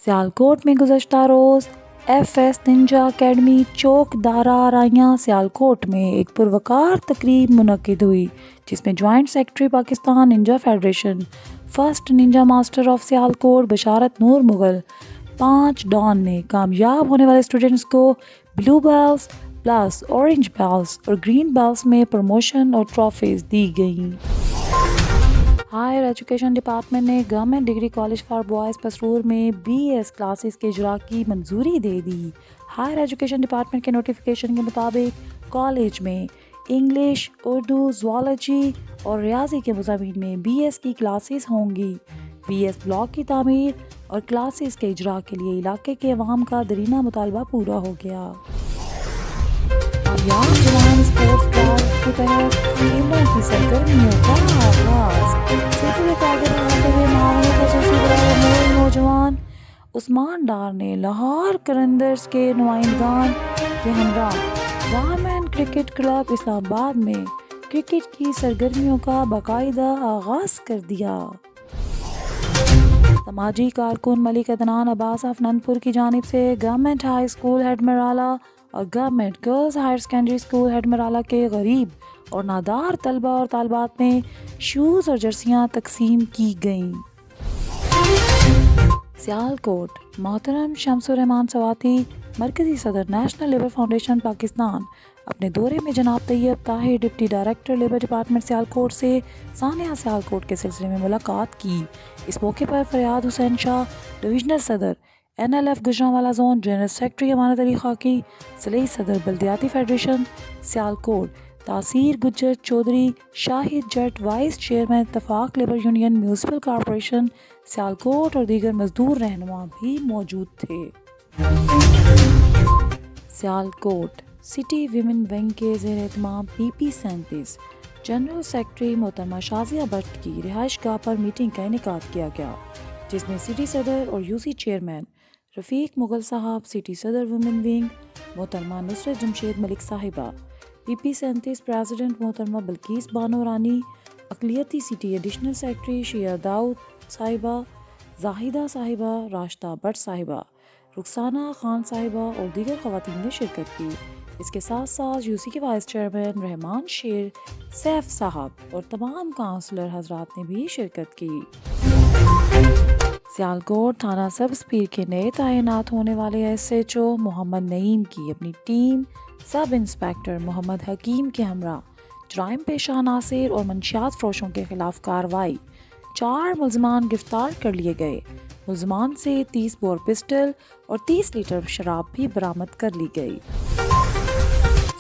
सियालकोट में गुज़श्ता रोज़ FS ninja academy Chowk Dara Raiyan Sialkot में एक पुरवकार तकरीब मुनक्किद हुई, जिसमें joint secretary Pakistan ninja federation, first ninja master of Sialkot Basharat Noor Mughal, 5 dan ने कामयाब होने वाले स्टूडेंट्स को blue belts plus orange belts और ग्रीन बेल्स में प्रमोशन और ट्रॉफीज दी गईं। हायर एजुकेशन डिपार्टमेंट ने government degree college for boys Pasrur में BS क्लासेस के इजरा की मंजूरी दे दी। हायर एजुकेशन डिपार्टमेंट के नोटिफिकेशन के मुताबिक कॉलेज में इंग्लिश, उर्दू, ज़ूलॉजी और रियाजी के मज़ामीन में BS की क्लासेस होंगी। BS ब्लॉक की तामीर और क्लासेस के इजरा के लिए इलाके के अवाम का दरीना मुतालबा पूरा हो गया। जवान स्पोर्ट्स क्लब के तहत खेलों की सरगर्मियों का आगाज। सिलसिले को आगे बढ़ाते हुए मामले खसूसी नौजवान उस्मान डार ने लाहौर करंदर्स के नुमाइंदगान के हमरा डायमंड क्रिकेट क्लब इस्लामाबाद में क्रिकेट की सरगर्मियों का बाकायदा आगाज कर दिया। समाजी कारकुन मलिक अदनान अब्बास अफनंदपुर की जानिब से गवर्नमेंट हाई स्कूल हेडमराला और government girls higher secondary school Headmarala के गरीब और नादार तलबा और तालबात में शूज़ और जर्सियाँ तकसीम की गईं। सियालकोट मोहतरम शम्सुर रहमान सवाती मरकज़ी सदर नेशनल लेबर फाउंडेशन पाकिस्तान अपने दौरे में जनाब Tayyab Tahir deputy director labour department Sialkot से सानिया सियालकोट के सिलसिले में मुलाकात की। इस मौके पर फरियाद हुसैन शाह डिविजनल सदर NLF Gujranwala zone, general secretary Amanat Ali Khaki, सलई सदर बल्दियाती federation Sialkot, Taseer Gujjar Chaudhry, Shahid Jatt vice chairman Ittefaq labour union municipal corporation Sialkot और दीगर मजदूर रहनुमा भी मौजूद थे। सियालकोट सिटी विमेन विंग के ज़ेर एहतमाम PP 37 जनरल सेक्रेटरी मोहतरमा शाजिया भट्ट की रिहाइश गाह पर मीटिंग का इनेकाद किया गया, जिसमें सिटी सदर और UC चेयरमैन रफ़ीक मुगल साहब, सिटी सदर वुमेन विंग मोहतरमा नुसरत जमशेद मलिक साहिबा, PP 37 प्रेसिडेंट मोहतरमा बल्कीस बानो रानी, अक़लियती सिटी एडिशनल सेक्रेटरी शिया दाऊद साहिबा, जाहिदा साहिबा, राशिदा भट्ट साहिबा, रुखसाना खान साहिबा और दीगर ख़वातीन ने शिरकत की। इसके साथ साथ UC के वाइस चेयरमैन रहमान शेर सैफ साहब और तमाम काउंसलर हजरात ने भी शिरकत की। सियालकोट थाना सब स्पीर के नए तैनात होने वाले SHO मोहम्मद नईम की अपनी टीम सब इंस्पेक्टर मोहम्मद हकीम के हमरा जराइम पेशा नासिर और मंशियात फरोशों के खिलाफ कार्रवाई। 4 मुल्ज़मान गिरफ्तार कर लिए गए। मुल्ज़मान से 30 बोर पिस्टल और 30 लीटर शराब भी बरामद कर ली गई।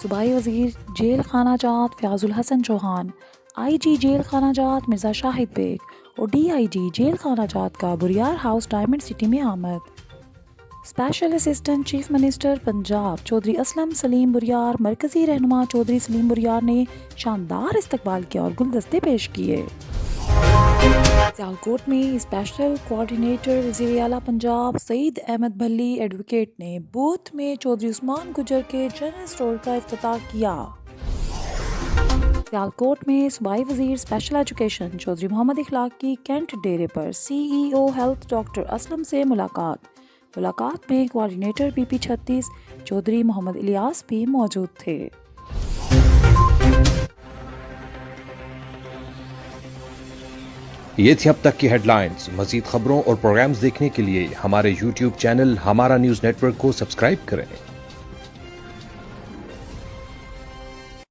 सूबाई वज़ीर जेल खाना जात फ़याज़ुल हसन चौहान, IG जेल खाना जात मिर्ज़ा शाहिद बेग और DIG जेल खाना जात का बुरियार हाउस डायमंड सिटी में आमद। Special assistant chief minister Punjab Chaudhry Aslam Saleem Buriyar, मरकज़ी रहनुमा चौधरी सलीम बुरियार ने शानदार इस्तकबाल किया और गुलदस्ते पेश किए। सियालकोट में स्पेशल कोऑर्डिनेटर वज़ीर आला पंजाब सईद अहमद भल्ली एडवोकेट ने बूथ में चौधरी उस्मान गुजर के जनरल स्टोर का इफ्तिताह किया। सियालकोट में सूबाई वज़ीर स्पेशल एजुकेशन चौधरी मोहम्मद इखलाक की कैंट डेरे पर CEO हेल्थ डॉक्टर असलम से मुलाकात में कोऑर्डिनेटर PP 36 चौधरी मोहम्मद इलियास भी मौजूद थे। ये थी अब तक की हेडलाइंस। मज़ीद खबरों और प्रोग्राम्स देखने के लिए हमारे YouTube चैनल हमारा न्यूज़ नेटवर्क को सब्सक्राइब करें।